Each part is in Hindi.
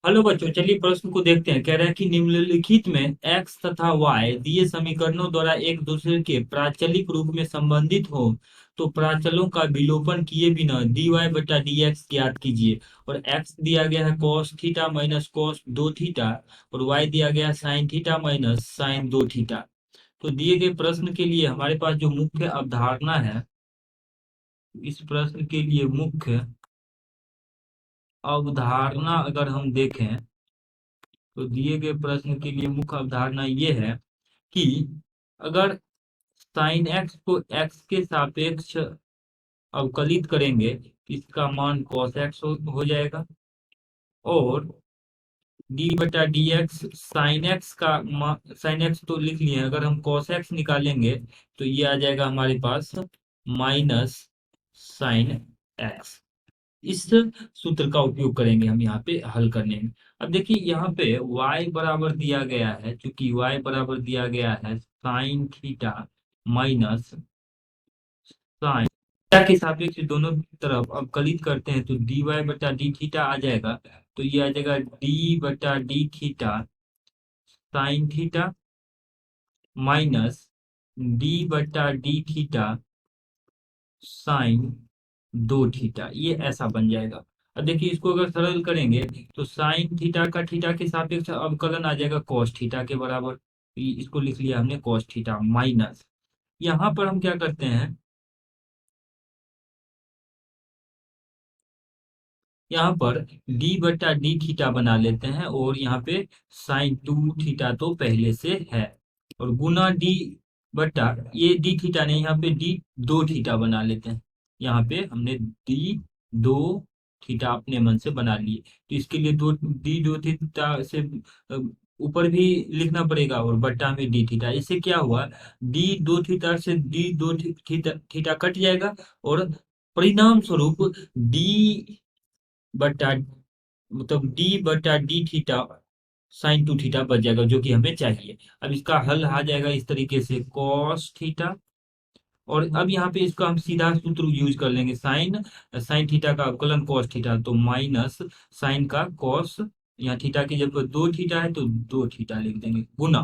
हेलो बच्चों, चलिए प्रश्न को देखते हैं। कह रहा है कि निम्नलिखित में एक्स तथा वाई दिए समीकरणों द्वारा एक दूसरे के प्राचलिक रूप में संबंधित हो तो प्राचलों का विलोपन किए बिना डी वाई बटा डी एक्स ज्ञात कीजिए। और एक्स दिया गया है कॉस थीटा माइनस कॉस दो थीटा, और वाई दिया गया है साइन थीटा माइनस साइन दो थीटा। तो दिए गए प्रश्न के लिए हमारे पास जो मुख्य अवधारणा है, इस प्रश्न के लिए मुख्य अवधारणा अगर हम देखें तो दिए गए प्रश्न के लिए मुख्य अवधारणा ये है कि अगर साइन एक्स को एक्स के सापेक्ष अवकलित करेंगे, इसका मान कॉस एक्स हो जाएगा। और डी बटा डी एक्स साइन एक्स का साइन एक्स तो लिख लिए हैं, अगर हम कॉस एक्स निकालेंगे तो ये आ जाएगा हमारे पास माइनस साइन एक्स। इस सूत्र का उपयोग करेंगे हम यहाँ पे हल करने में। अब देखिए यहाँ पे y बराबर दिया गया है, क्योंकि y बराबर दिया गया है sine theta minus sine theta के सापेक्ष दोनों तरफ अवकलित करते हैं तो dy बटा डी थीटा आ जाएगा। तो ये आ जाएगा डी बटा D theta sine theta minus D बटा डी थीटा साइन दो थीटा, ये ऐसा बन जाएगा। अब देखिए इसको अगर सरल करेंगे तो साइन थीटा का थीटा के सापेक्ष अवकलन आ जाएगा कॉस थीटा के बराबर। इसको लिख लिया हमने कॉस थीटा माइनस, यहाँ पर हम क्या करते हैं, यहाँ पर डी बटा डी थीटा बना लेते हैं और यहाँ पे साइन टू थीटा तो पहले से है, और गुना डी बटा ये डी थीटा नहीं, यहाँ पे डी दो थीटा बना लेते हैं। यहाँ पे हमने डी दो थीटा अपने मन से बना लिए, तो इसके लिए दो डी दो थीटा से अ, ऊपर भी लिखना पड़ेगा और बट्टा में डी थीटा। इससे क्या हुआ, डी दो थीटा से डी दो थीटा थीटा कट जाएगा, और परिणाम स्वरूप डी बटा मतलब डी बटा D theta sine to theta बच जाएगा, जो कि हमें चाहिए। अब इसका हल आ जाएगा इस तरीके से कॉस थीटा, और अब यहाँ पे इसका हम सीधा सूत्र यूज कर लेंगे, साइन साइन थीटा का अवकलन कॉस थीटा तो माइनस साइन का कॉस, यहाँ थीटा की जब दो थीटा है तो दो थीटा लिख देंगे गुना।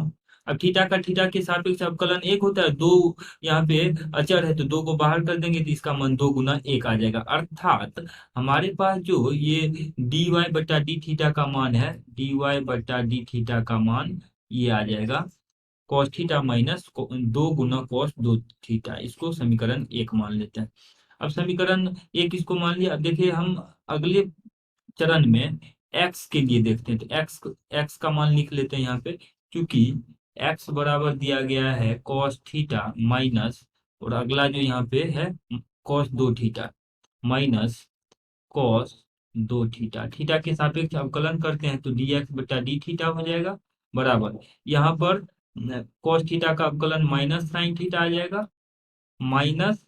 अब थीटा का थीटा के सापेक्ष अवकलन एक होता है, दो यहाँ पे अचर है तो दो को बाहर कर देंगे तो इसका मान दो गुना एक आ जाएगा। अर्थात हमारे पास जो ये डी वाई बटा डी थीटा का मान है, डी वाई बटा डी थीटा का मान ये आ जाएगा कॉस थीटा माइनस दो गुना कॉस दो थीटा। इसको समीकरण एक मान लेते हैं। अब समीकरण एक इसको मान लिया। अब देखिए हम अगले चरण में एक्स के लिए देखते हैं, तो एक्स एक्स का मान लिख लेते हैं यहाँ पे, क्योंकि एक्स बराबर दिया गया है कॉस थीटा माइनस, और अगला जो यहाँ पे है कॉस दो थीटा माइनस कॉस दो थीटा, थीटा के सापेक्ष अवकलन करते हैं तो डी एक्स बटा डी थीटा हो जाएगा बराबर। यहाँ पर कॉस थीटा का अवकलन माइनस साइन थीटा आ जाएगा, माइनस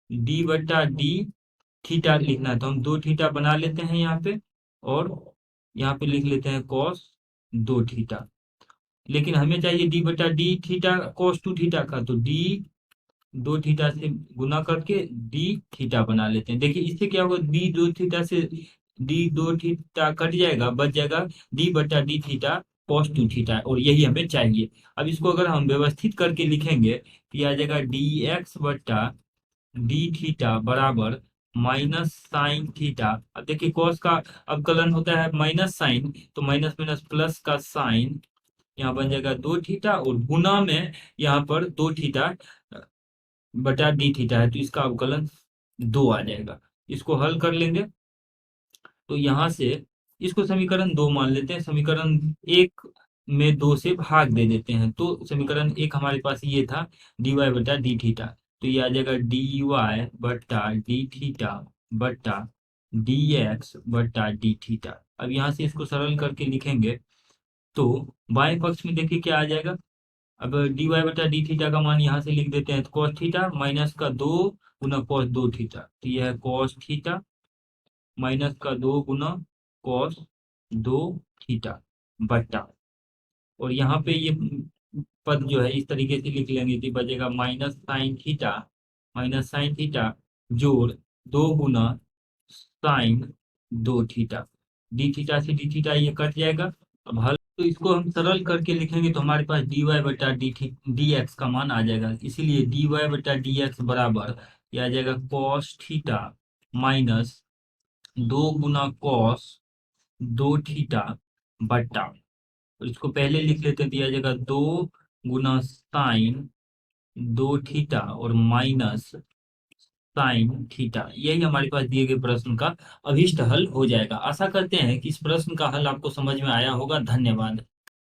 डी बटा डी थीटा लिखना है तो हम दो थीटा बना लेते हैं यहाँ पे, और यहाँ पे लिख लेते हैं कॉस दो थीटा। लेकिन हमें चाहिए डी बटा D theta cos two theta का, तो डी दो थीटा से गुना करके डी थीटा बना लेते हैं। देखिए इससे क्या होगा, डी दो थीटा से डी दो थीटा कट जाएगा, बच जाएगा डी बटा D theta cos two theta, और यही हमें चाहिए। अब इसको अगर हम व्यवस्थित करके लिखेंगे तो ये आ जाएगा डी एक्स बटा डी थीटा बराबर माइनस साइन थीटा। अब देखिए कॉस का अवकलन होता है माइनस साइन, तो माइनस माइनस प्लस का साइन, यहाँ बन जाएगा दो थीटा, और गुना में यहाँ पर दो थीटा बटा डी थीटा है तो इसका अवकलन दो आ जाएगा। इसको हल कर लेंगे तो यहाँ से इसको समीकरण दो मान लेते हैं, समीकरण एक में दो से भाग दे देते हैं, तो समीकरण एक हमारे पास ये था डी वाई बटा डी थीटा, तो ये आ जाएगा डी वाई बटा डी थीटा बटा डी एक्स बटा डी थीटा। अब यहाँ से इसको सरल करके लिखेंगे तो बाएं पक्ष में देखिए क्या आ जाएगा। अब डी वाई बटा डी थीटा का मान यहाँ से लिख देते हैं तो कॉस थीटा माइनस का दो गुना कॉस दो थीटा, तो यह है कॉस थीटा माइनस का दो गुना कॉस दो थीटा बटा, और यहाँ पे ये पद जो है इस तरीके से लिख लेंगे तो बचेगा माइनस साइन थीटा जोड़ दो गुना साइन दो थीटा। डी थीटा से डी थीटा ये कट जाएगा। अब हल तो इसको हम सरल करके लिखेंगे तो हमारे पास डी वाई बटा डी एक्स का मान आ जाएगा। इसीलिए डी वाई बटा डी एक्स बराबर ये आ जाएगा कॉस थीटा माइनस 2 गुना कॉस 2 थीटा बटा, और इसको पहले लिख लेते हैं, दिया जाएगा 2 गुना साइन 2 थीटा और माइनस साइन थीटा। यही हमारे पास दिए गए प्रश्न का अभिष्ट हल हो जाएगा। आशा करते हैं कि इस प्रश्न का हल आपको समझ में आया होगा। धन्यवाद।